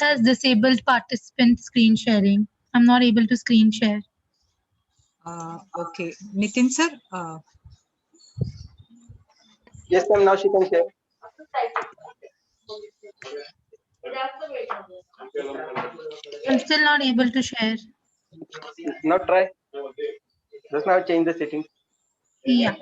has disabled participant screen sharing. I'm not able to screen share. Okay, Nitin sir. Yes, ma'am. Now she can share. I'm still not able to share. Now try. Just now change the settings. Yeah.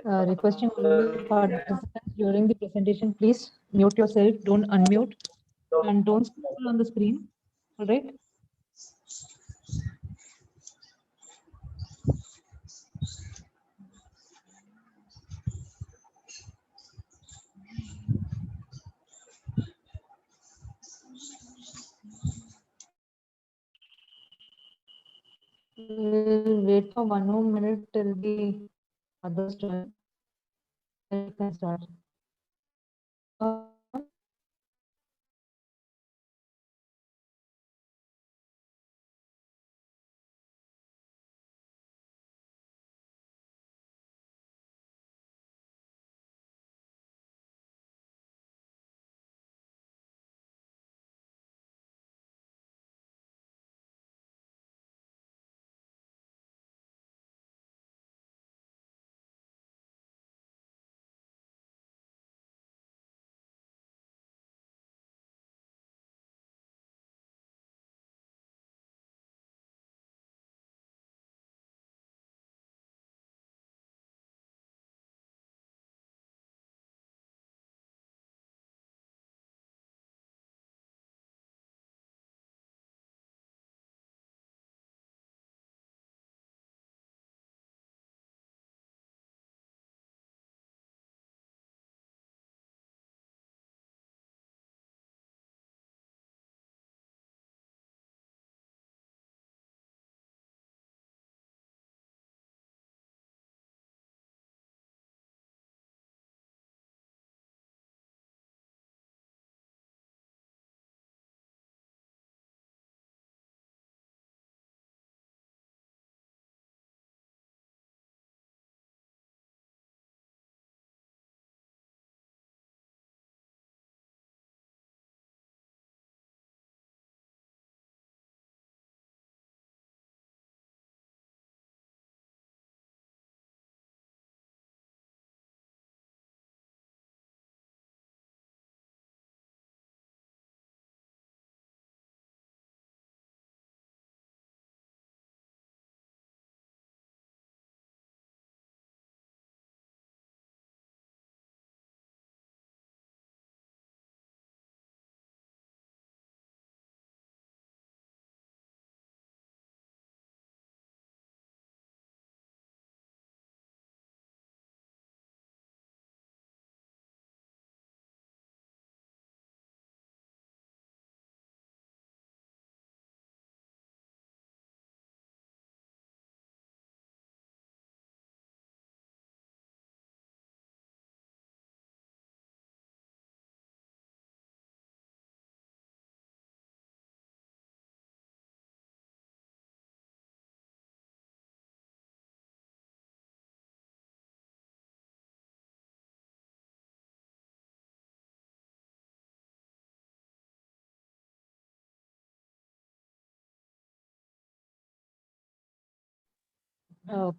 Requesting all the participants during the presentation, please mute yourself, don't unmute, and don't scroll on the screen. All right. We'll wait for 1 more minute till the others join. Then we can start.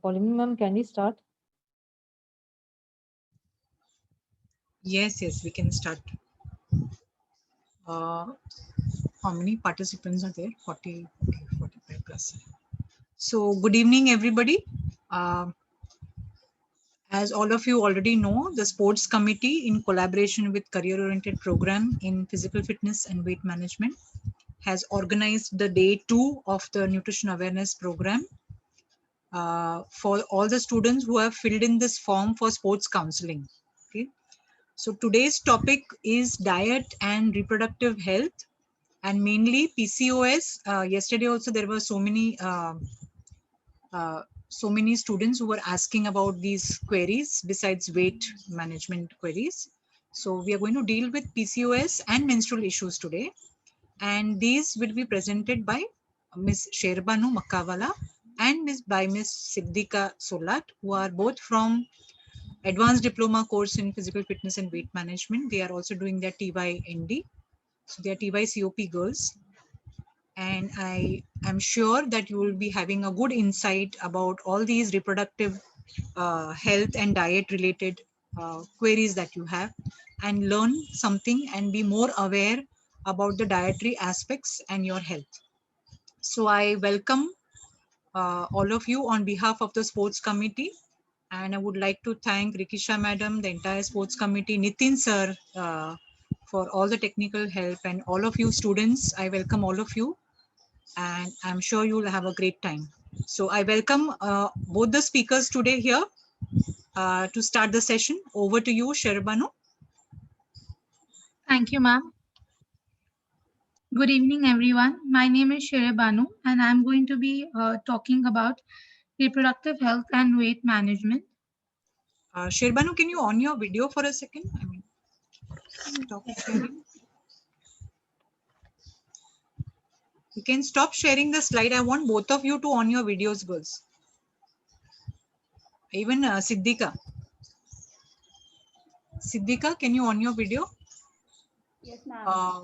Paulini ma'am, can we start? Yes, we can start. How many participants are there? 40, okay, 45 plus. So good evening, everybody. As all of you already know, the sports committee in collaboration with career oriented program in physical fitness and weight management has organized the day 2 of the nutrition awareness program for all the students who have filled in this form for sports counseling. Okay. So today's topic is diet and reproductive health, and mainly PCOS. Yesterday also there were so many so many students who were asking about these queries besides weight management queries. So we are going to deal with PCOS and menstrual issues today. And these will be presented by Ms. Sherbanu Makkawala and by Ms. Siddika Solat, who are both from Advanced Diploma course in Physical Fitness and Weight Management. They are also doing their TYND. So they are TYCOP girls. And I am sure that you will be having a good insight about all these reproductive health and diet related queries that you have, and learn something and be more aware about the dietary aspects and your health. So I welcome all of you on behalf of the sports committee, and I would like to thank Rikisha madam, the entire sports committee, Nitin sir, for all the technical help, and all of you students. I welcome all of you, and I'm sure you'll have a great time. So I welcome both the speakers today here to start the session. Over to you, Sherbanu. Thank you, ma'am. Good evening, everyone. My name is Shere Banu, and I'm going to be talking about reproductive health and weight management. Sherbanu, can you on your video for a second? I mean, stop sharing. You can stop sharing the slide. I want both of you to on your videos, girls. Even Siddika. Siddika, can you on your video? Yes, ma'am.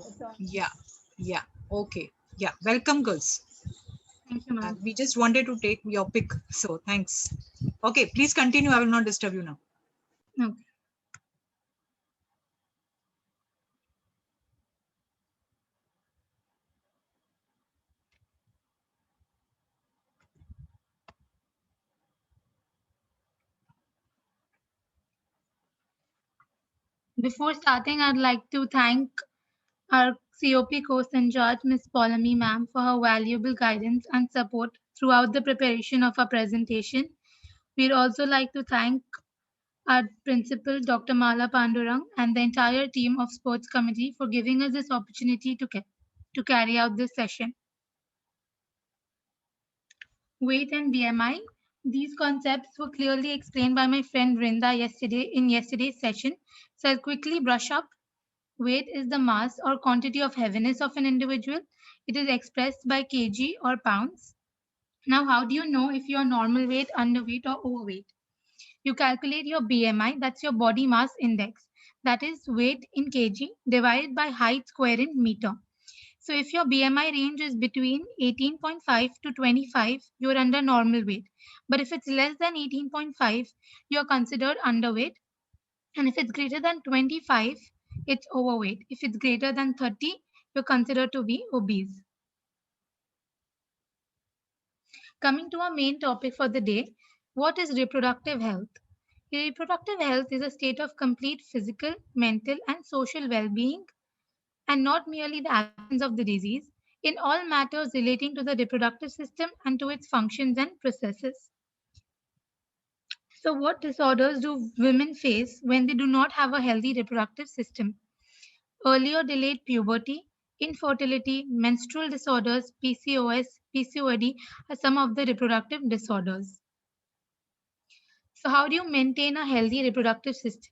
Yeah. Okay. Yeah. Welcome, girls. Thank you, ma'am. We just wanted to take your pick. So thanks. Okay, please continue. I will not disturb you now. Okay. Before starting, I'd like to thank our COP course in charge, Ms. Polami ma'am, for her valuable guidance and support throughout the preparation of our presentation. We'd also like to thank our principal, Dr. Mala Pandurang, and the entire team of sports committee for giving us this opportunity to carry out this session. Weight and BMI. These concepts were clearly explained by my friend Vrinda in yesterday's session, so I'll quickly brush up. Weight is the mass or quantity of heaviness of an individual. It is expressed by kg or pounds. Now, how do you know if you're normal weight, underweight, or overweight? You calculate your BMI, that's your body mass index. That is weight in kg divided by height square in meter. So if your BMI range is between 18.5 to 25, you're under normal weight. But if it's less than 18.5, you're considered underweight. And if it's greater than 25, it's overweight. If it's greater than 30, you're considered to be obese. Coming to our main topic for the day, what is reproductive health? Reproductive health is a state of complete physical, mental, and social well-being, and not merely the absence of the disease, in all matters relating to the reproductive system and to its functions and processes. So, what disorders do women face when they do not have a healthy reproductive system? Early or delayed puberty, infertility, menstrual disorders, PCOS, PCOD are some of the reproductive disorders. So, how do you maintain a healthy reproductive system?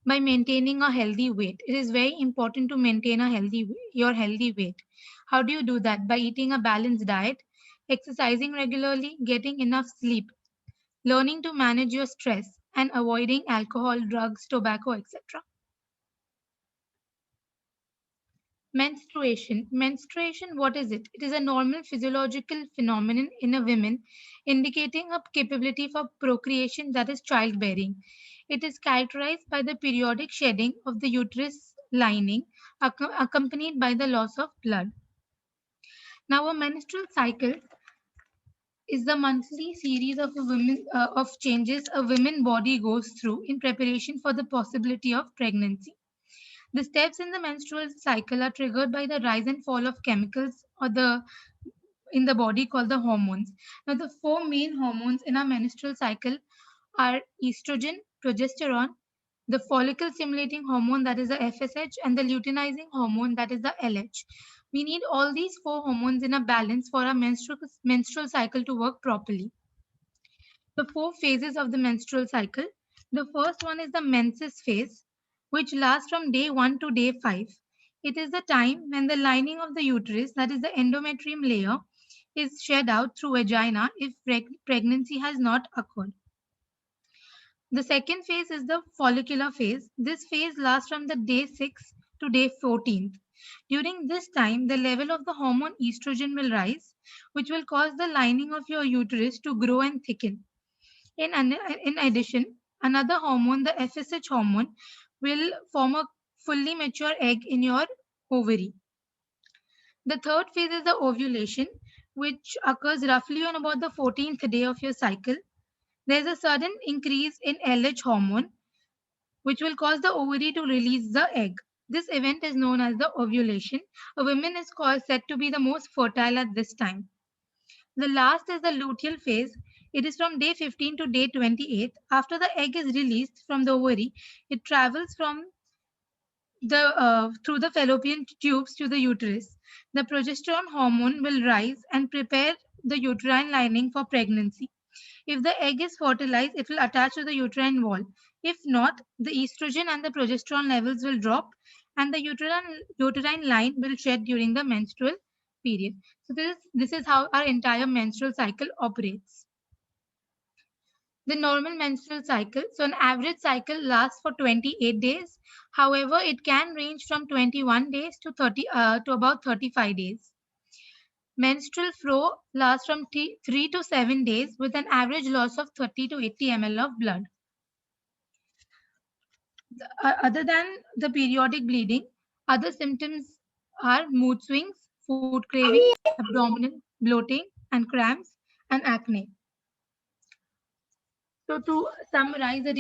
By maintaining a healthy weight. It is very important to maintain your healthy weight. How do you do that? By eating a balanced diet, exercising regularly, getting enough sleep, learning to manage your stress, and avoiding alcohol, drugs, tobacco, etc. Menstruation. Menstruation, what is it? It is a normal physiological phenomenon in a woman indicating a capability for procreation, that is childbearing. It is characterized by the periodic shedding of the uterus lining accompanied by the loss of blood. Now, a menstrual cycle is the monthly series of changes a woman's body goes through in preparation for the possibility of pregnancy. The steps in the menstrual cycle are triggered by the rise and fall of chemicals in the body called the hormones. Now, the four main hormones in our menstrual cycle are estrogen, progesterone, the follicle stimulating hormone, that is the FSH, and the luteinizing hormone, that is the LH. We need all these four hormones in a balance for our menstrual cycle to work properly. the 4 phases of the menstrual cycle. The first one is the menses phase, which lasts from day 1 to day 5. It is the time when the lining of the uterus, that is the endometrium layer, is shed out through vagina if pregnancy has not occurred. The second phase is the follicular phase. This phase lasts from the day 6 to day 14th. During this time, the level of the hormone estrogen will rise, which will cause the lining of your uterus to grow and thicken. In addition, another hormone, the FSH hormone, will form a fully mature egg in your ovary. The third phase is the ovulation, which occurs roughly on about the 14th day of your cycle. There's a sudden increase in LH hormone, which will cause the ovary to release the egg. This event is known as the ovulation. A woman is said to be the most fertile at this time. The last is the luteal phase. It is from day 15 to day 28. After the egg is released from the ovary, it travels from through the fallopian tubes to the uterus. The progesterone hormone will rise and prepare the uterine lining for pregnancy. If the egg is fertilized, it will attach to the uterine wall. If not, the estrogen and the progesterone levels will drop and the uterine line will shed during the menstrual period. So this is how our entire menstrual cycle operates. The normal menstrual cycle, so an average cycle lasts for 28 days. However, it can range from 21 days to about 35 days. Menstrual flow lasts from 3 to 7 days with an average loss of 30 to 80 ml of blood. Other than the periodic bleeding, other symptoms are mood swings, food cravings, abdominal bloating, and cramps, and acne. So to summarize the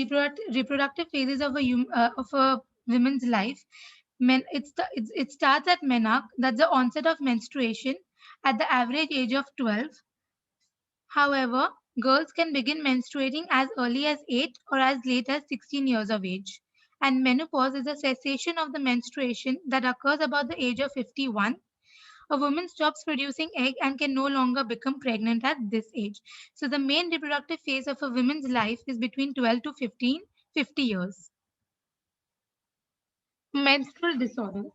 reproductive phases of a woman's life, it starts at menarche, that's the onset of menstruation, at the average age of 12. However, girls can begin menstruating as early as 8 or as late as 16 years of age. And menopause is a cessation of the menstruation that occurs about the age of 51. A woman stops producing egg and can no longer become pregnant at this age. So the main reproductive phase of a woman's life is between 12 to 50 years. Menstrual disorders.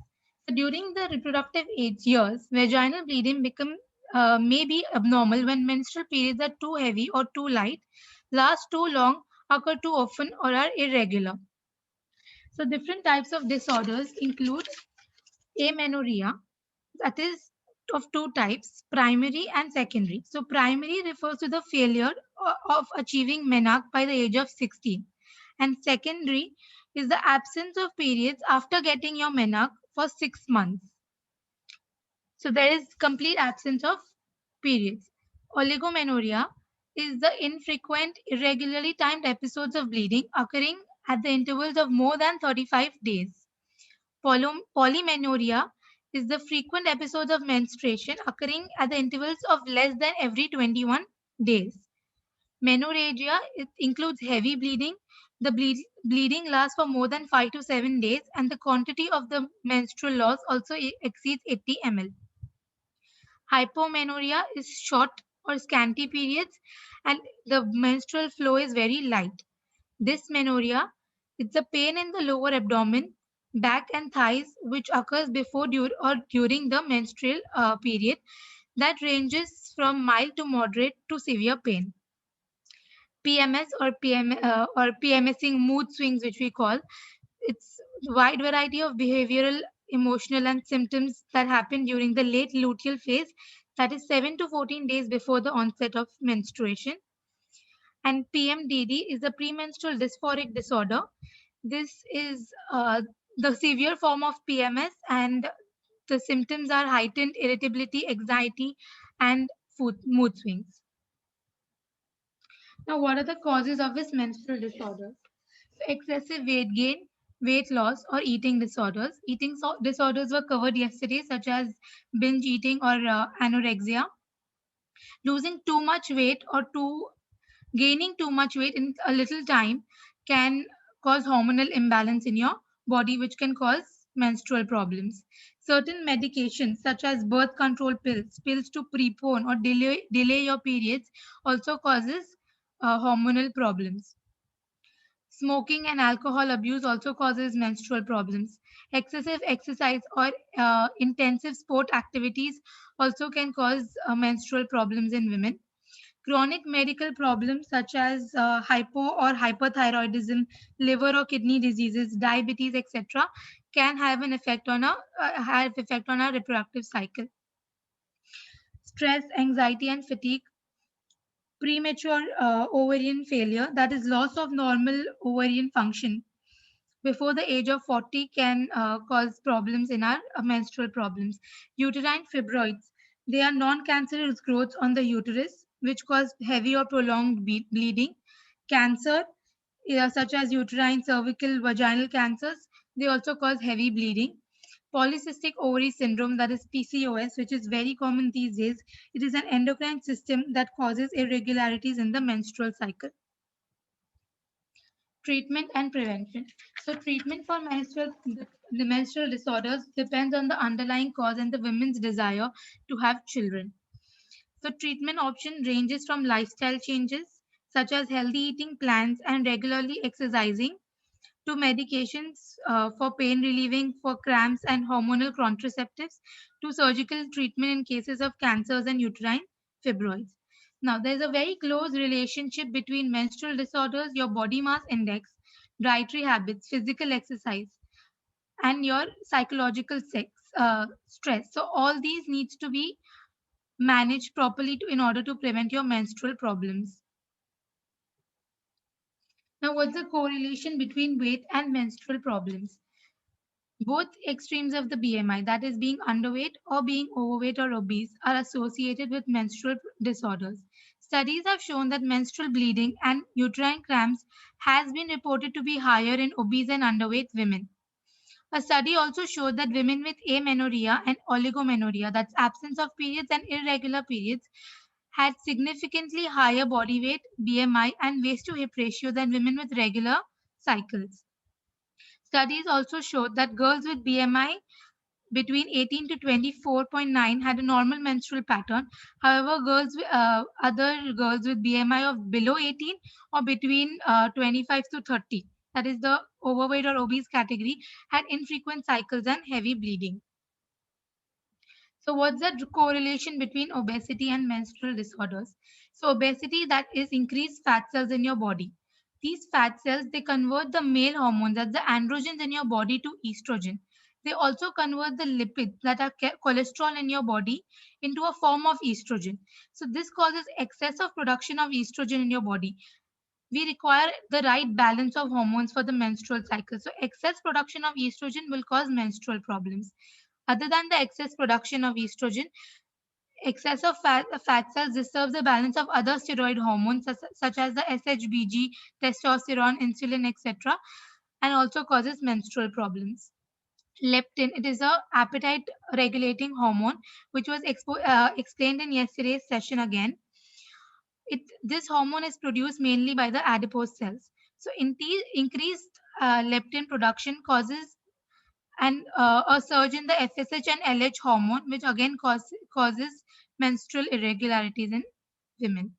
So during the reproductive age years, vaginal bleeding may be abnormal when menstrual periods are too heavy or too light, last too long, occur too often, or are irregular. So different types of disorders include amenorrhea, that is of two types, primary and secondary. So primary refers to the failure of achieving menarche by the age of 16. And secondary is the absence of periods after getting your menarche for 6 months. So there is complete absence of periods. Oligomenorrhea is the infrequent, irregularly timed episodes of bleeding occurring at the intervals of more than 35 days. Polymenorrhea is the frequent episodes of menstruation occurring at the intervals of less than every 21 days. Menorrhagia, it includes heavy bleeding. The bleeding lasts for more than 5 to 7 days and the quantity of the menstrual loss also exceeds 80 ml. Hypomenorrhea is short or scanty periods and the menstrual flow is very light. Dysmenorrhea, it's a pain in the lower abdomen, back and thighs which occurs before or during the menstrual period that ranges from mild to moderate to severe pain. PMS or PMSing mood swings, which we call, it's a wide variety of behavioral, emotional, and symptoms that happen during the late luteal phase, that is 7 to 14 days before the onset of menstruation. And PMDD is a premenstrual dysphoric disorder. This is the severe form of PMS, and the symptoms are heightened irritability, anxiety, and mood swings. Now, what are the causes of this menstrual disorders? Excessive weight gain, weight loss, or eating disorders. Eating disorders were covered yesterday, such as binge eating or anorexia. Losing too much weight or gaining too much weight in a little time can cause hormonal imbalance in your body, which can cause menstrual problems. Certain medications, such as birth control pills to prepone or delay your periods, also causes hormonal problems. Smoking and alcohol abuse also causes menstrual problems. Excessive exercise or intensive sport activities also can cause menstrual problems in women. Chronic medical problems such as hypo or hyperthyroidism, liver or kidney diseases, diabetes, etc., can have an effect on our reproductive cycle. Stress, anxiety, and fatigue, premature ovarian failure, that is loss of normal ovarian function before the age of 40, can cause problems in our menstrual problems. Uterine fibroids, they are non-cancerous growths on the uterus which cause heavy or prolonged bleeding. Cancer, such as uterine, cervical, vaginal cancers, they also cause heavy bleeding. Polycystic ovary syndrome, that is PCOS, which is very common these days. It is an endocrine system that causes irregularities in the menstrual cycle. Treatment and prevention. So treatment for the menstrual disorders depends on the underlying cause and the women's desire to have children. So treatment option ranges from lifestyle changes such as healthy eating plans and regularly exercising to medications for pain relieving, for cramps and hormonal contraceptives, to surgical treatment in cases of cancers and uterine fibroids. Now, there's a very close relationship between menstrual disorders, your body mass index, dietary habits, physical exercise, and your psychological stress. So, all these needs to be managed properly in order to prevent your menstrual problems. Now, what's the correlation between weight and menstrual problems? Both extremes of the BMI, that is being underweight or being overweight or obese, are associated with menstrual disorders. Studies have shown that menstrual bleeding and uterine cramps has been reported to be higher in obese and underweight women. A study also showed that women with amenorrhea and oligomenorrhea, that's absence of periods and irregular periods, had significantly higher body weight, BMI, and waist to hip ratio than women with regular cycles. Studies also showed that girls with BMI between 18 to 24.9 had a normal menstrual pattern. However, other girls with BMI of below 18 or between 25 to 30, that is the overweight or obese category, had infrequent cycles and heavy bleeding. So what's the correlation between obesity and menstrual disorders? So obesity, that is increased fat cells in your body. These fat cells, they convert the male hormones, that's the androgens in your body, to estrogen. They also convert the lipids, that are cholesterol in your body, into a form of estrogen. So this causes excess of production of estrogen in your body. We require the right balance of hormones for the menstrual cycle. So excess production of estrogen will cause menstrual problems. Other than the excess production of estrogen, excess of fat cells disturbs the balance of other steroid hormones such as the SHBG, testosterone, insulin, etc., and also causes menstrual problems. Leptin, it is a appetite regulating hormone, which was explained in yesterday's session again. This hormone is produced mainly by the adipose cells. So increased leptin production causes a surge in the FSH and LH hormone, which again causes menstrual irregularities in women.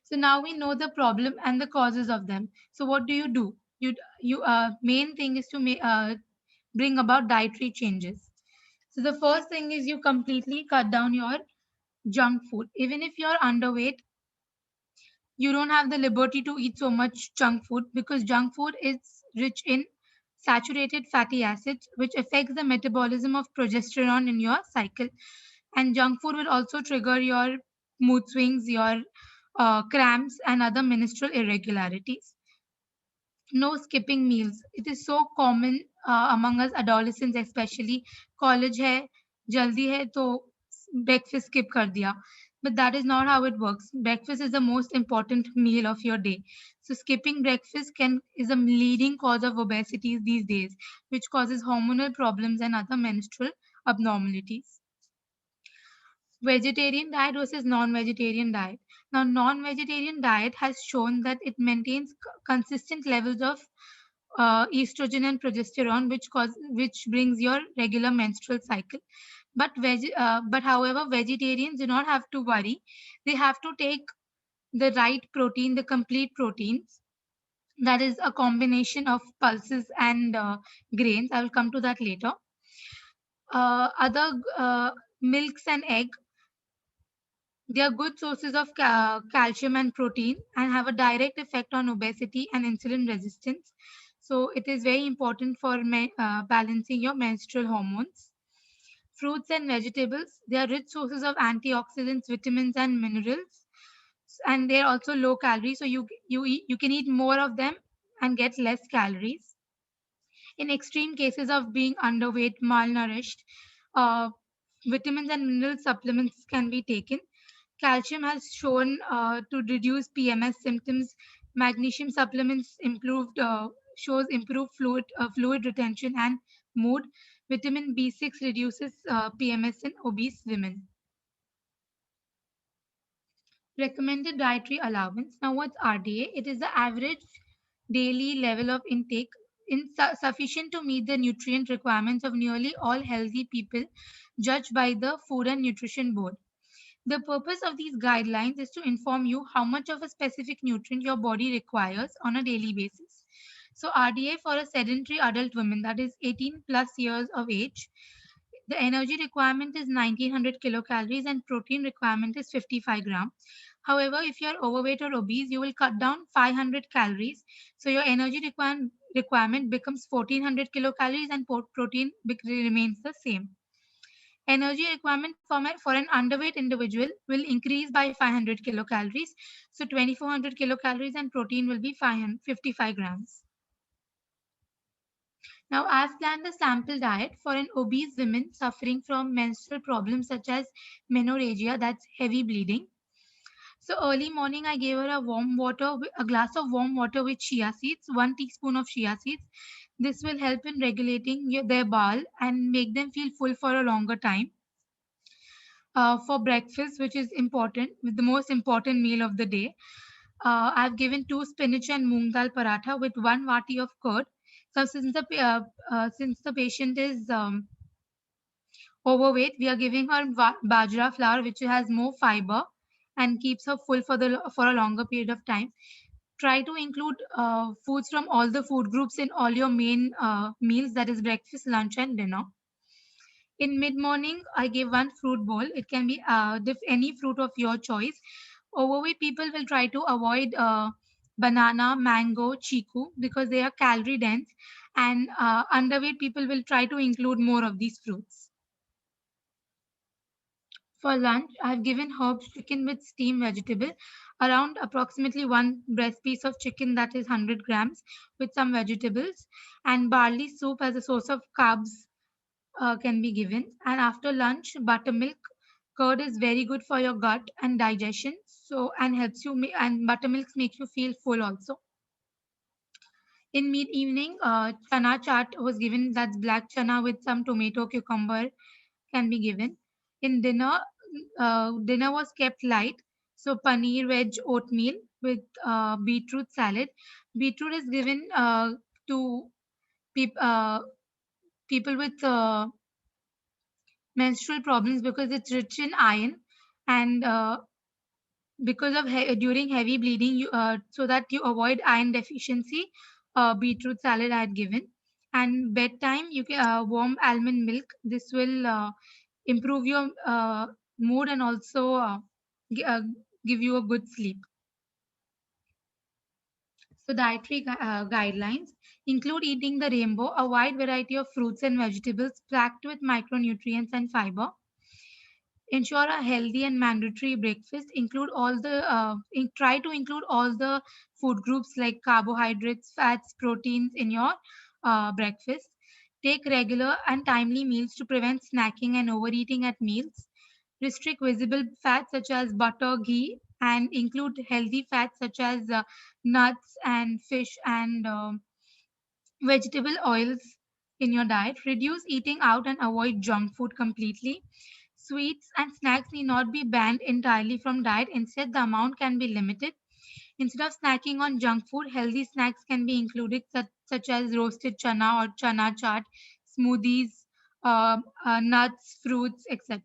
So now we know the problem and the causes of them. So what do? Main thing is to bring about dietary changes. So the first thing is you completely cut down your junk food. Even if you're underweight, you don't have the liberty to eat so much junk food because junk food is rich in saturated fatty acids, which affects the metabolism of progesterone in your cycle. And junk food will also trigger your mood swings, your cramps, and other menstrual irregularities. No skipping meals. It is so common among us adolescents, especially. College hai, jaldi hai, to breakfast skip kar diya. But that is not how it works. Breakfast is the most important meal of your day. So skipping breakfast is a leading cause of obesity these days, which causes hormonal problems and other menstrual abnormalities. Vegetarian diet versus non-vegetarian diet. Now, non-vegetarian diet has shown that it maintains consistent levels of estrogen and progesterone, which brings your regular menstrual cycle. But however, vegetarians do not have to worry. They have to take the right protein, the complete proteins. That is a combination of pulses and grains. I will come to that later. Other milks and egg, they are good sources of calcium and protein and have a direct effect on obesity and insulin resistance. So it is very important for balancing your menstrual hormones. Fruits and vegetables, they are rich sources of antioxidants, vitamins, and minerals, and they're also low calorie. So you can eat more of them and get less calories. In extreme cases of being underweight, malnourished, uh, vitamins and mineral supplements can be taken. Calcium has shown to reduce PMS symptoms. Magnesium supplements shows improved fluid retention and mood. Vitamin B6 reduces PMS in obese women. Recommended dietary allowance. Now, what's RDA? It is the average daily level of intake sufficient to meet the nutrient requirements of nearly all healthy people judged by the Food and Nutrition Board. The purpose of these guidelines is to inform you how much of a specific nutrient your body requires on a daily basis. So, RDA for a sedentary adult woman, that is 18 plus years of age, the energy requirement is 1900 kilocalories and protein requirement is 55 grams. However, if you are overweight or obese, you will cut down 500 calories. So your energy requirement becomes 1400 kilocalories and protein remains the same. Energy requirement for an underweight individual will increase by 500 kilocalories. So 2400 kilocalories and protein will be 55 grams. Now, I've planned a sample diet for an obese woman suffering from menstrual problems such as menorrhagia, that's heavy bleeding. So early morning, I gave her a glass of warm water with chia seeds, 1 teaspoon of chia seeds. This will help in regulating their bowel and make them feel full for a longer time. For breakfast, which is important, with the most important meal of the day, I've given 2 spinach and moong dal paratha with 1 vati of curd. So since the patient is overweight, we are giving her bajra flour, which has more fiber and keeps her full for a longer period of time. Try to include foods from all the food groups in all your main meals, that is breakfast, lunch, and dinner. In mid morning, I give 1 fruit bowl. It can be any fruit of your choice. Overweight people will try to avoid banana, mango, chiku because they are calorie dense, and underweight people will try to include more of these fruits. For lunch, I have given herbs chicken with steamed vegetable, around approximately 1 breast piece of chicken, that is 100 grams, with some vegetables, and barley soup as a source of carbs can be given. And after lunch, buttermilk. Curd is very good for your gut and digestion. So and helps you and buttermilk makes you feel full also. In mid evening, chana chaat was given. That's black chana with some tomato, cucumber can be given. In dinner, dinner was kept light. So paneer, veg, oatmeal with beetroot salad. Beetroot is given to people with menstrual problems because it's rich in iron, and because of during heavy bleeding, so that you avoid iron deficiency, beetroot salad I had given. And bedtime, you can warm almond milk. This will improve your mood and also give you a good sleep. So dietary guidelines include eating the rainbow, a wide variety of fruits and vegetables packed with micronutrients and fiber. Ensure a healthy and mandatory breakfast. Try to include all the food groups like carbohydrates, fats, proteins in your breakfast. Take regular and timely meals to prevent snacking and overeating at meals. Restrict visible fats such as butter, ghee, and include healthy fats such as nuts and fish and vegetable oils in your diet. Reduce eating out and avoid junk food completely. Sweets and snacks need not be banned entirely from diet. Instead, the amount can be limited. Instead of snacking on junk food, healthy snacks can be included, such as roasted chana or chana chaat, smoothies, nuts, fruits, etc.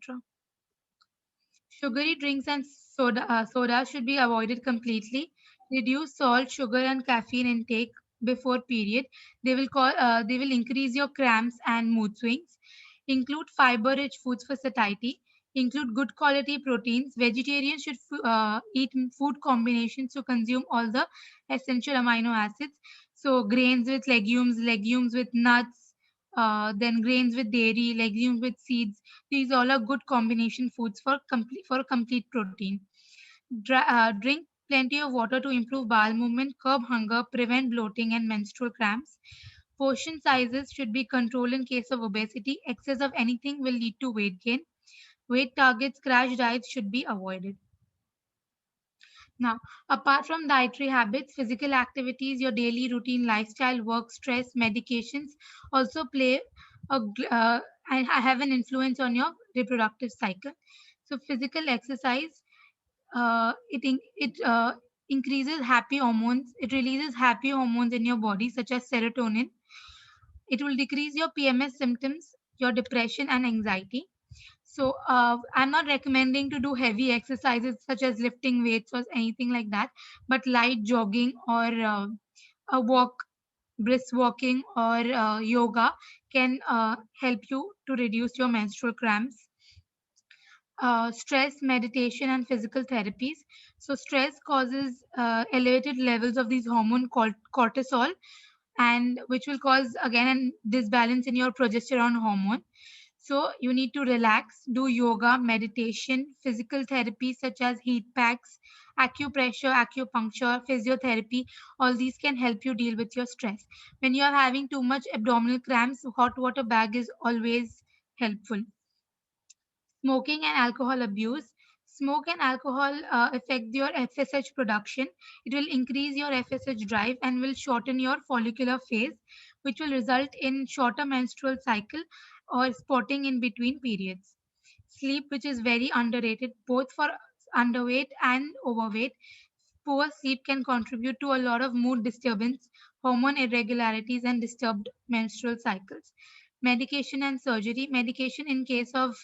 Sugary drinks and Soda should be avoided completely. Reduce salt, sugar, and caffeine intake before period. They will increase your cramps and mood swings. Include fiber-rich foods for satiety. Include good quality proteins. Vegetarians should eat food combinations to consume all the essential amino acids. So grains with legumes, legumes with nuts, then grains with dairy, legumes with seeds. These all are good combination foods for complete protein. Drink plenty of water to improve bowel movement, curb hunger, prevent bloating and menstrual cramps. Portion sizes should be controlled in case of obesity. Excess of anything will lead to weight gain. Weight targets, crash diets should be avoided. Now, apart from dietary habits, physical activities, your daily routine, lifestyle, work, stress, medications also play and have an influence on your reproductive cycle. So, physical exercise it increases happy hormones. It releases happy hormones in your body, such as serotonin. It will decrease your PMS symptoms, your depression and anxiety. So I'm not recommending to do heavy exercises such as lifting weights or anything like that, but light jogging or a walk, brisk walking or yoga can help you to reduce your menstrual cramps. Stress, meditation, and physical therapies. So, stress causes elevated levels of these hormone called cortisol, and which will cause again an disbalance in your progesterone hormone. So, you need to relax, do yoga, meditation, physical therapy such as heat packs, acupressure, acupuncture, physiotherapy. All these can help you deal with your stress. When you are having too much abdominal cramps, hot water bag is always helpful. Smoking and alcohol abuse. Smoke and alcohol affect your FSH production. It will increase your FSH drive and will shorten your follicular phase, which will result in shorter menstrual cycle or spotting in between periods. Sleep, which is very underrated both for underweight and overweight. Poor sleep can contribute to a lot of mood disturbance, hormone irregularities, and disturbed menstrual cycles. Medication and surgery. Medication in case of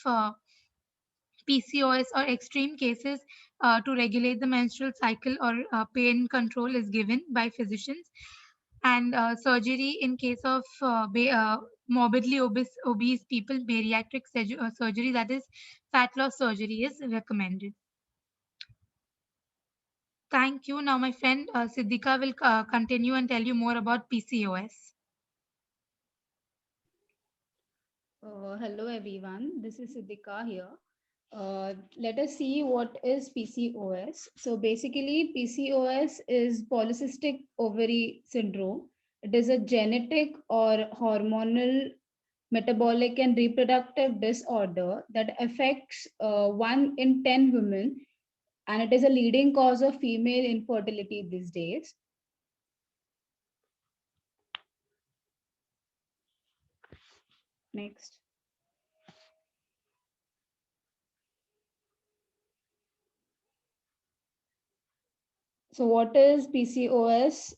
PCOS or extreme cases to regulate the menstrual cycle or pain control is given by physicians. And surgery in case of morbidly obese people, bariatric surgery, that is fat loss surgery, is recommended. Thank you. Now, my friend Siddhika will continue and tell you more about PCOS. Hello everyone, this is Siddhika here. Let us see what is PCOS. So basically, PCOS is polycystic ovary syndrome. It is a genetic or hormonal, metabolic, and reproductive disorder that affects 1 in 10 women, and it is a leading cause of female infertility these days. Next. So what is PCOS?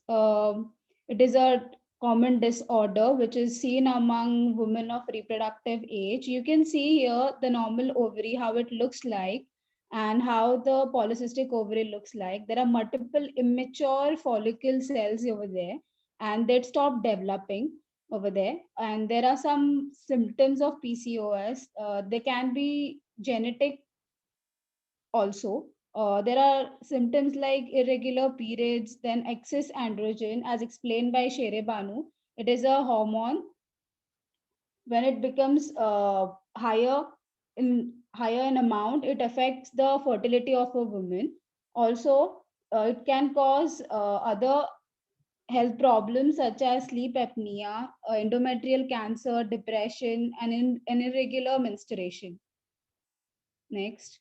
It is a common disorder which is seen among women of reproductive age. You can see here the normal ovary, how it looks like, and how the polycystic ovary looks like. There are multiple immature follicle cells over there, and they stop developing over there. And there are some symptoms of PCOS. They can be genetic also. There are symptoms like irregular periods, then excess androgen, as explained by Shere Banu. It is a hormone. When it becomes higher in amount, it affects the fertility of a woman. Also, it can cause other health problems such as sleep apnea, endometrial cancer, depression, and irregular menstruation. Next.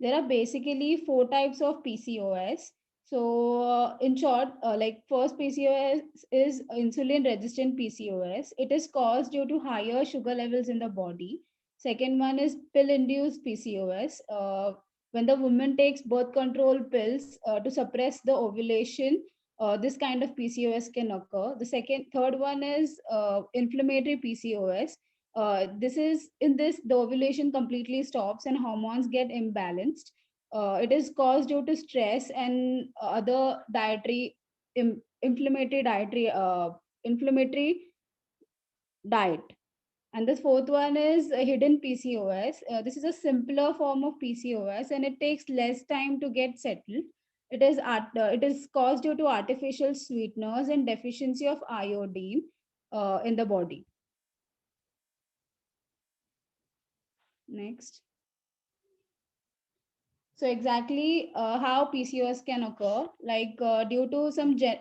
There are basically 4 types of PCOS. So, in short, like first PCOS is insulin resistant PCOS. It is caused due to higher sugar levels in the body. Second one is pill induced PCOS. When the woman takes birth control pills to suppress the ovulation, this kind of PCOS can occur. Third one is inflammatory PCOS. This is in this the ovulation completely stops and hormones get imbalanced. It is caused due to stress and other dietary inflammatory diet. And the fourth one is a hidden PCOS. This is a simpler form of PCOS and it takes less time to get settled. It is caused due to artificial sweeteners and deficiency of iodine in the body. Next. So exactly how PCOS can occur, like due to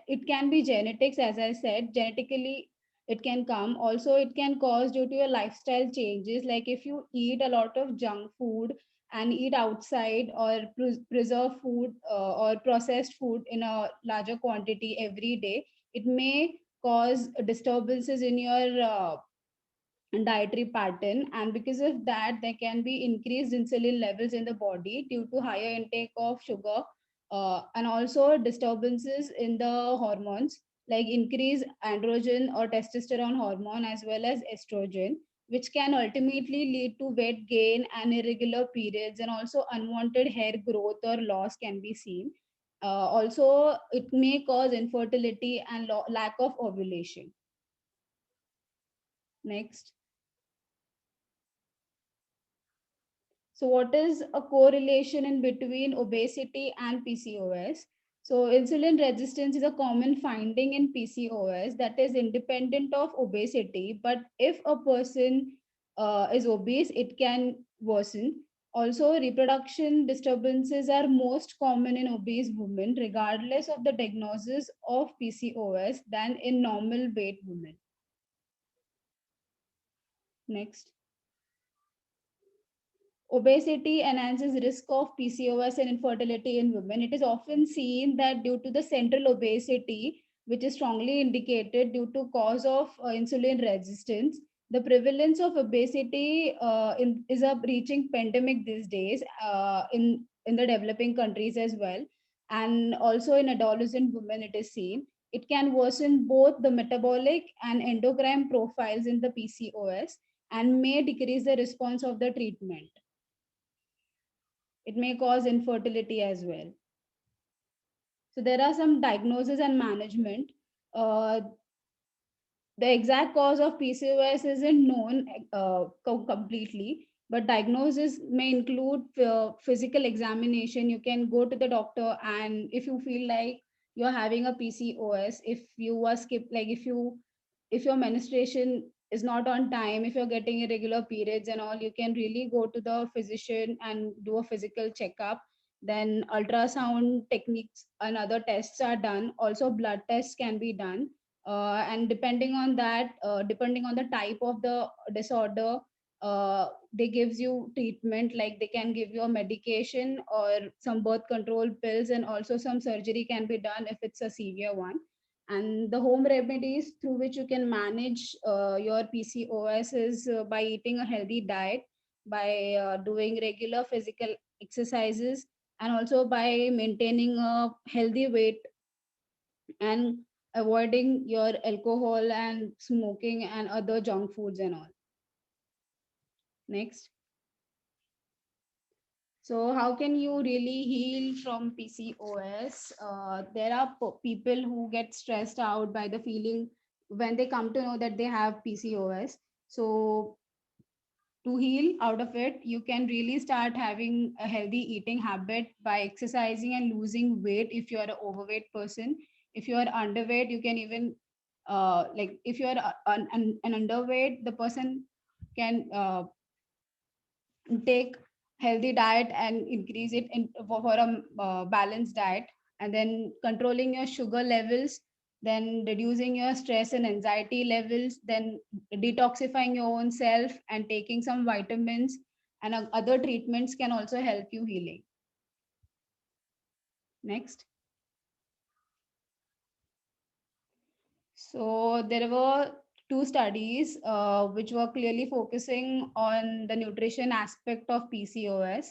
it can be genetics, as I said, genetically it can come. Also, it can cause due to your lifestyle changes, like if you eat a lot of junk food and eat outside or preserve food or processed food in a larger quantity every day, it may cause disturbances in your dietary pattern, and because of that there can be increased insulin levels in the body due to higher intake of sugar, and also disturbances in the hormones like increased androgen or testosterone hormone as well as estrogen, which can ultimately lead to weight gain and irregular periods, and also unwanted hair growth or loss can be seen. Also it may cause infertility and lack of ovulation. Next. So, what is a correlation in between obesity and PCOS? So, insulin resistance is a common finding in PCOS that is independent of obesity. But if a person is obese, it can worsen. Also, reproduction disturbances are most common in obese women, regardless of the diagnosis of PCOS, than in normal weight women. Next. Obesity enhances risk of PCOS and infertility in women. It is often seen that due to the central obesity, which is strongly indicated due to cause of insulin resistance, the prevalence of obesity is reaching pandemic these days in the developing countries as well. And also in adolescent women, it is seen. It can worsen both the metabolic and endocrine profiles in the PCOS and may decrease the response of the treatment. It may cause infertility as well. So there are some diagnosis and management. Uh, the exact cause of PCOS isn't known completely, but diagnosis may include physical examination. You can go to the doctor, and if you feel like you're having a PCOS, if you are skip, like if your menstruation is not on time, if you're getting irregular periods and all, you can really go to the physician and do a physical checkup. Then ultrasound techniques and other tests are done. Also blood tests can be done, and depending on that, depending on the type of the disorder, they gives you treatment, like they can give you a medication or some birth control pills, and also some surgery can be done if it's a severe one. And the home remedies through which you can manage your PCOS is by eating a healthy diet, by doing regular physical exercises, and also by maintaining a healthy weight and avoiding your alcohol and smoking and other junk foods and all. Next. So how can you really heal from PCOS? There are people who get stressed out by the feeling when they come to know that they have PCOS. So to heal out of it, you can really start having a healthy eating habit by exercising and losing weight if you're an overweight person. If you're underweight, you can even like if you're an underweight, the person can take healthy diet and increase it for a balanced diet, and then controlling your sugar levels, then reducing your stress and anxiety levels, then detoxifying your own self and taking some vitamins and other treatments can also help you healing. Next. So there were two studies which were clearly focusing on the nutrition aspect of PCOS.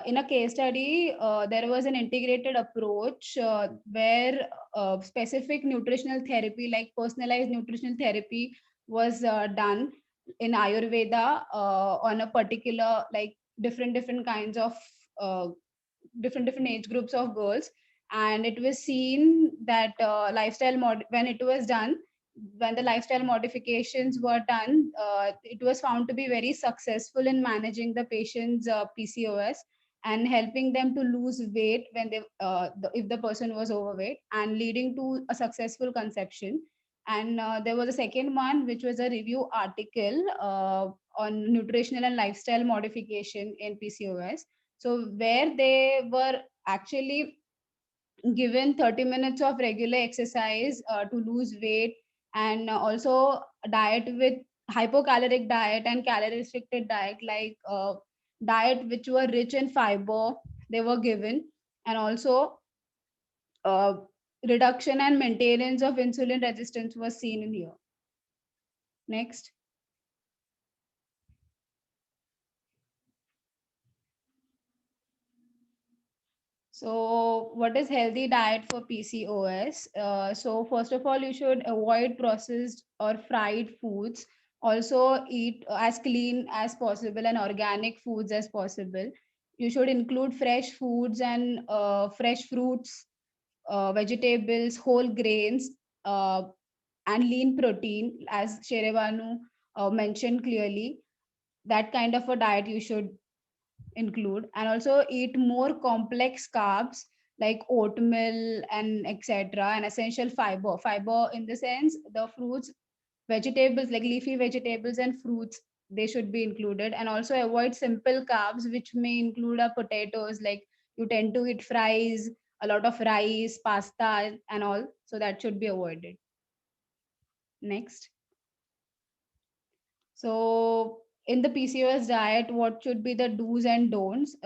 In a case study, there was an integrated approach where specific nutritional therapy, like personalized nutritional therapy, was done. in Ayurveda on a particular, like different kinds of different age groups of girls, and it was seen that when it was done, when the lifestyle modifications were done, it was found to be very successful in managing the patient's PCOS and helping them to lose weight when if the person was overweight, and leading to a successful conception. And there was a second one, which was a review article on nutritional and lifestyle modification in PCOS. So where they were actually given 30 minutes of regular exercise to lose weight, and also diet with hypocaloric diet and calorie restricted diet, like diet which were rich in fiber, they were given, and also uh, reduction and maintenance of insulin resistance was seen in here. Next. So, what is healthy diet for PCOS? So, first of all, you should avoid processed or fried foods. Also, eat as clean as possible and organic foods as possible. You should include fresh foods and fresh fruits, vegetables, whole grains, uh, and lean protein, as Sherevanu mentioned clearly. That kind of a diet you should include, and also eat more complex carbs like oatmeal and etc., and essential fiber in the sense the fruits, vegetables like leafy vegetables and fruits, they should be included. And also avoid simple carbs, which may include potatoes, like you tend to eat fries, a lot of rice, pasta and all, so that should be avoided. Next. So in the PCOS diet, what should be the do's and don'ts?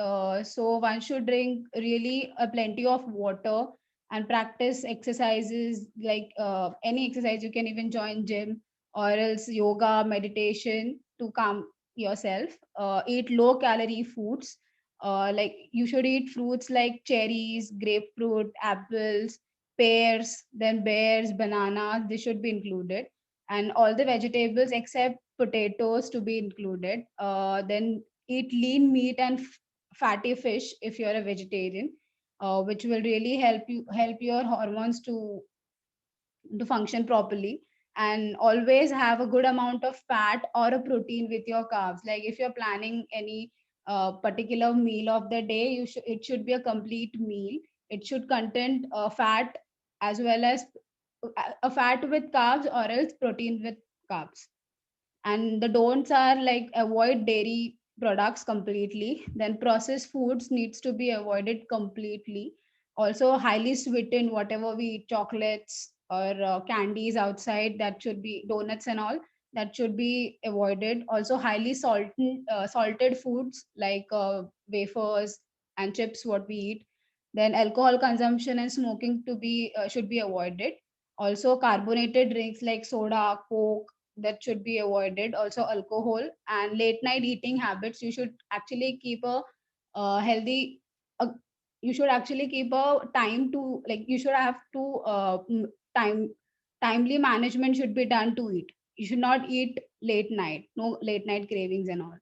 So one should drink really a plenty of water and practice exercises like any exercise. You can even join gym or else yoga, meditation to calm yourself. Eat low calorie foods. Like you should eat fruits like cherries, grapefruit, apples, pears, then bears, bananas. This should be included, and all the vegetables except potatoes to be included. Then eat lean meat and fatty fish if you're a vegetarian, which will really help your hormones to function properly. And always have a good amount of fat or a protein with your carbs. Like if you're planning any particular meal of the day, it should be a complete meal. It should contain fat as well as a fat with carbs or else protein with carbs. And the don'ts are like avoid dairy products completely, then processed foods needs to be avoided completely. Also highly sweetened, whatever we eat, chocolates or candies outside, that should be donuts and all, that should be avoided. Also highly salted foods like wafers and chips what we eat. Then alcohol consumption and smoking to be should be avoided. Also carbonated drinks like soda, coke, that should be avoided. Also alcohol and late night eating habits, you should actually keep a healthy you should actually keep a time to, like you should have to time timely management should be done to eat. You should not eat late night, no late night cravings and all.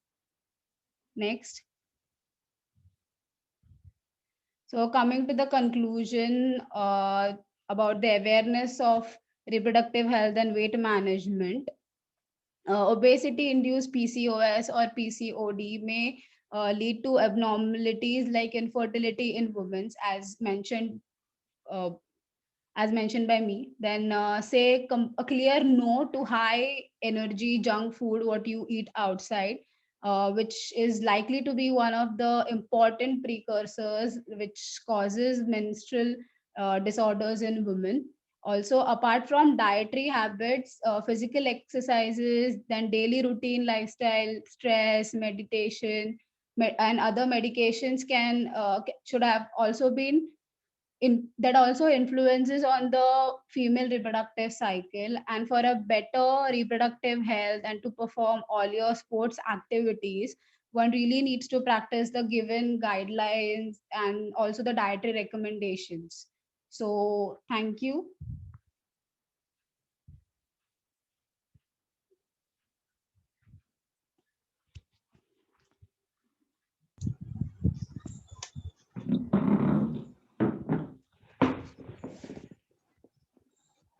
Next. So coming to the conclusion about the awareness of reproductive health and weight management, obesity induced PCOS or PCOD may lead to abnormalities like infertility in women, uh, as mentioned by me. Then say a clear no to high energy junk food what you eat outside, which is likely to be one of the important precursors which causes menstrual disorders in women. Also apart from dietary habits, physical exercises, then daily routine lifestyle, stress, meditation, and other medications should have also been that also influences on the female reproductive cycle. And for a better reproductive health and to perform all your sports activities, one really needs to practice the given guidelines and also the dietary recommendations. So thank you.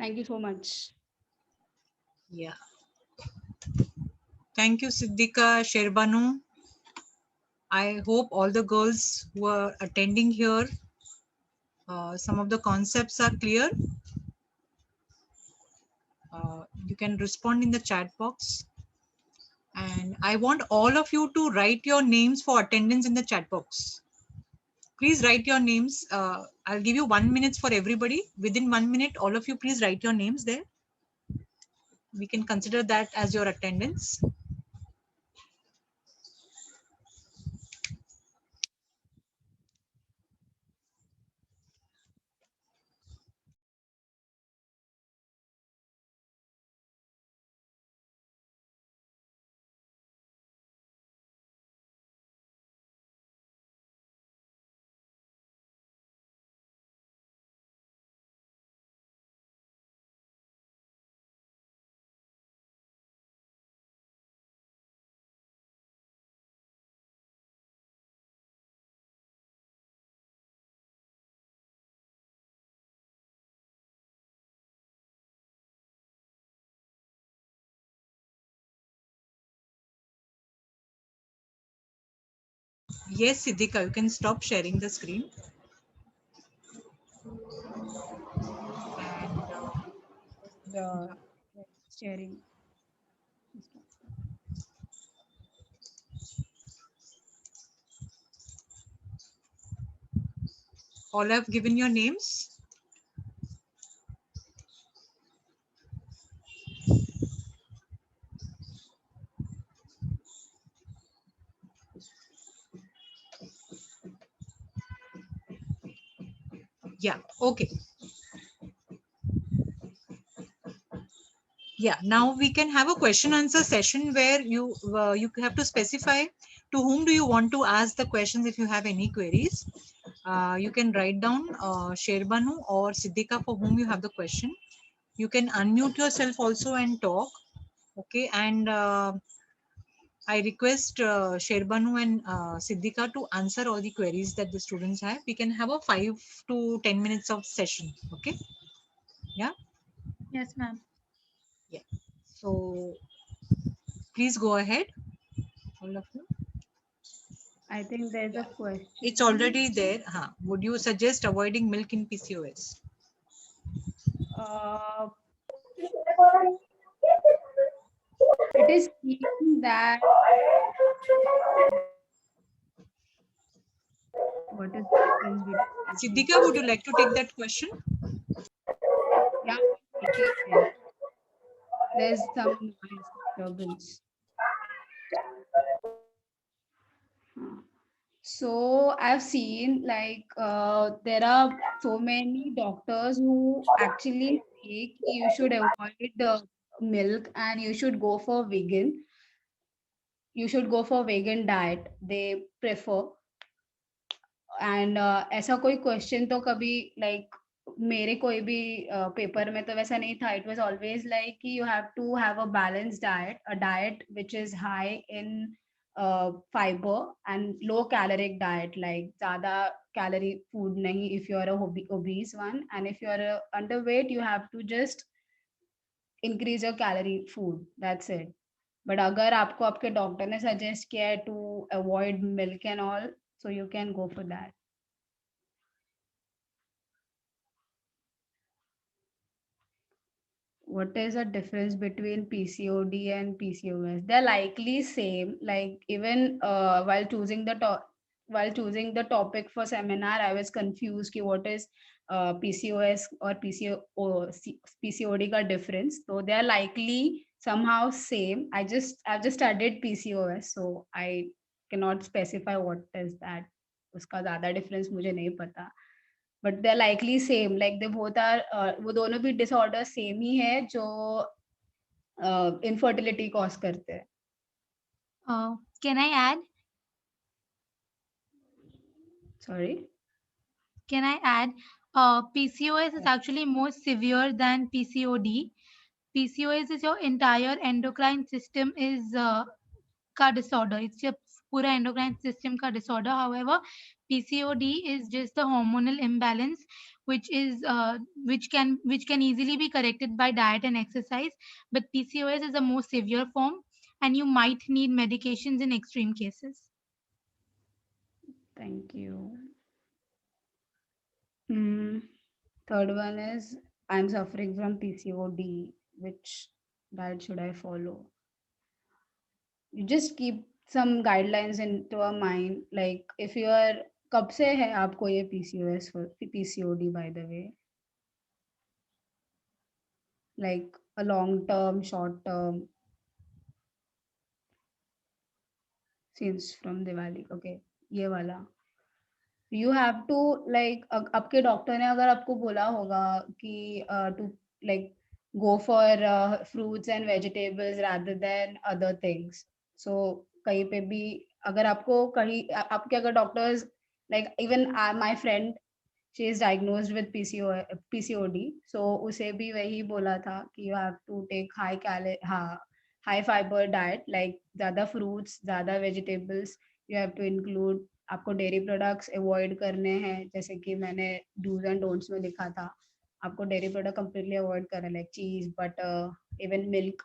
Thank you so much. Yeah. Thank you, Siddhika, Sherbanu. I hope all the girls who are attending here, some of the concepts are clear. You can respond in the chat box. And I want all of you to write your names for attendance in the chat box. Please write your names. I'll give you 1 minute for everybody. Within 1 minute, all of you please write your names there. We can consider that as your attendance. Yes, Siddhika, you can stop sharing the screen. And The sharing. all have given your names. Yeah, okay. Yeah, now we can have a question answer session where you have to specify to whom do you want to ask the questions if you have any queries. You can write down Sherbanu or Siddhika for whom you have the question. You can unmute yourself also and talk. Okay, and I request Sherbanu and Siddhika to answer all the queries that the students have. We can have a 5 to 10 minutes of session. Okay. Yeah. Yes, ma'am. Yeah. So please go ahead, all of you. I think there's a question. It's already there. Would you suggest avoiding milk in PCOS? Uh, it is seen that what is the difference between Siddhika, would you like to take that question? yeah, okay. There's some noise disturbance. So I've seen like there are so many doctors who actually say ki you should avoid the milk and you should go for vegan. You should go for vegan diet. They prefer. And ऐसा कोई question तो कभी like मेरे कोई भी paper में तो वैसा नहीं था इट वाज ऑलवेज लाइक कि you have to have a balance diet a diet which is high in fibre and low caloric diet like ज्यादा कैलोरी फूड नहीं if you are obese one and if you are underweight you have to just increase your calorie food that's it but अगर आपको आपके doctor ने suggest किया है to avoid milk and all so you can go for that. What is the difference between PCOD and PCOS? They're likely same. Like even while choosing the topic for seminar, I was confused ki what is PCOS or PCOD ka difference. So they are likely somehow same. I've just studied PCOS, so I cannot specify what is that. उसका ज़्यादा difference मुझे नहीं पता. But they're likely same. Like they both are वो दोनों भी disorder same ही है जो infertility cause करते हैं. Can I add? Sorry. Can I add? PCOS is actually more severe than PCOD. PCOS is your entire endocrine system is का disorder. It's your पूरा endocrine system का disorder. However, PCOD is just the hormonal imbalance, which is which can easily be corrected by diet and exercise. But PCOS is a more severe form, and you might need medications in extreme cases. Thank you. Third one is I'm suffering from PCOD. Which diet should I follow? You just keep some guidelines into your mind. Like if you are कब से है आपको ये PCOS PCOD by the way? Like a long term, short term, since from Diwali. Okay, ये वाला. You have to like आपके doctor ने अगर आपको बोला होगा कि to like go for fruits and vegetables rather than other things. So कहीं पे भी अगर आपको कहीं आपके अगर doctors like even my friend she is diagnosed with PCOD. So उसे भी वही बोला था कि you have to take high fiber diet like ज़्यादा fruits, ज़्यादा vegetables. You have to include आपको डेयरी प्रोडक्ट्स अवॉइड करने हैं जैसे कि मैंने डूज एंड डोंट्स में लिखा था आपको डेयरी प्रोडक्ट कंप्लीटली अवॉइड करना है लाइक चीज बटर इवन मिल्क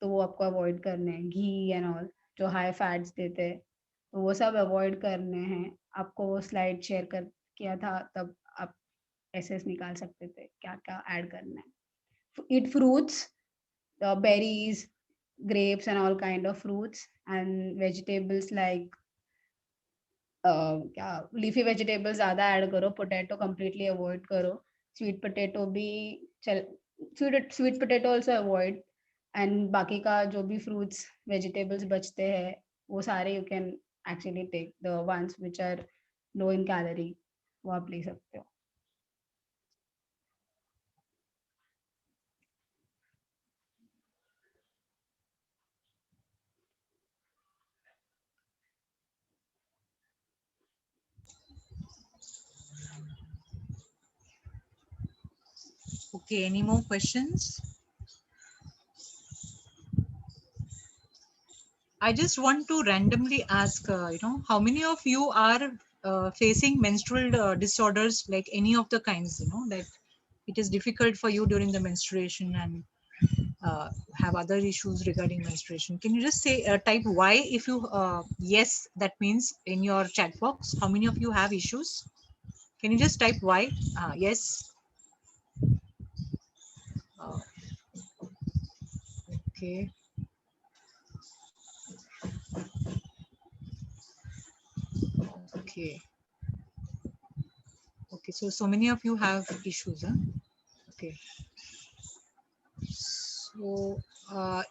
तो वो आपको अवॉइड करने हैं घी एंड ऑल जो हाई फैट्स देते हैं तो वो सब अवॉइड करने हैं आपको वो स्लाइड शेयर कर किया था तब आप एसेस निकाल सकते थे क्या क्या ऐड करना है ईट fruits berries grapes and all kind of fruits and vegetables like क्या लीफी वेजिटेबल्स ज्यादा ऐड करो पोटैटो कंप्लीटली अवॉइड करो स्वीट पोटैटो भी चल sweet potato also avoid and बाकी का जो भी फ्रूट्स वेजिटेबल्स बचते हैं वो सारे you can actually take the ones which are low in calorie वो आप ले सकते हो Okay, any more questions? I just want to randomly ask, how many of you are facing menstrual disorders, like any of the kinds, that it is difficult for you during the menstruation and have other issues regarding menstruation. Can you just say, type Y if you, yes, that means in your chat box, how many of you have issues? Can you just type Y? Yes. Okay. Okay. Okay, so many of you have issues, huh? Okay. So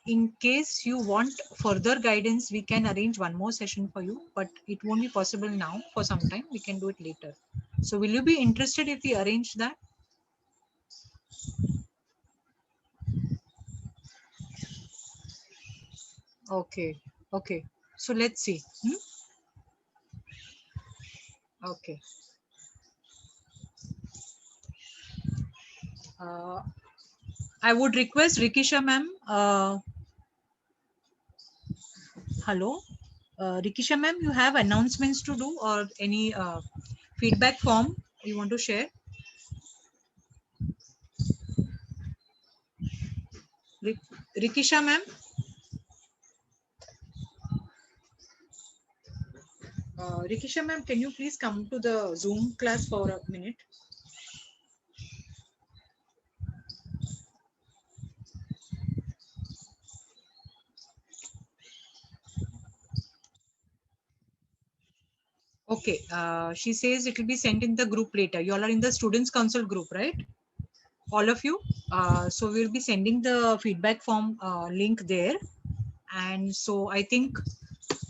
in case you want further guidance, we can arrange one more session for you, but it won't be possible now for some time. We can do it later. So will you be interested if we arrange that? Okay. Okay. So let's see. Okay. I would request Rikisha ma'am. Hello. Rikisha ma'am, you have announcements to do or any feedback form you want to share? Rikisha ma'am. Rikisha ma'am, can you please come to the Zoom class for a minute? Okay, she says it will be sent in the group later. You all are in the Students' Council group, right? All of you. So we'll be sending the feedback form link there. And so I think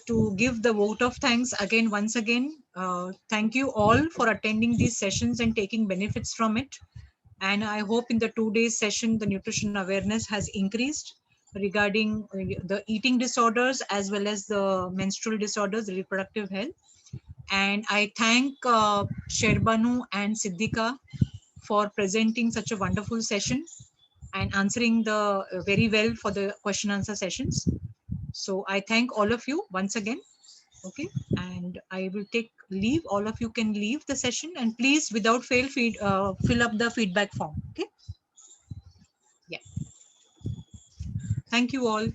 to give the vote of thanks again, once again, thank you all for attending these sessions and taking benefits from it. And I hope in the 2 days session, the nutrition awareness has increased regarding the eating disorders as well as the menstrual disorders, reproductive health. And I thank Sherbanu and Siddhika for presenting such a wonderful session and answering the very well for the question answer sessions. So I thank all of you once again. Okay, and I will take leave. All of you can leave the session, and please, without fail, fill up the feedback form. Okay. Yeah. Thank you all.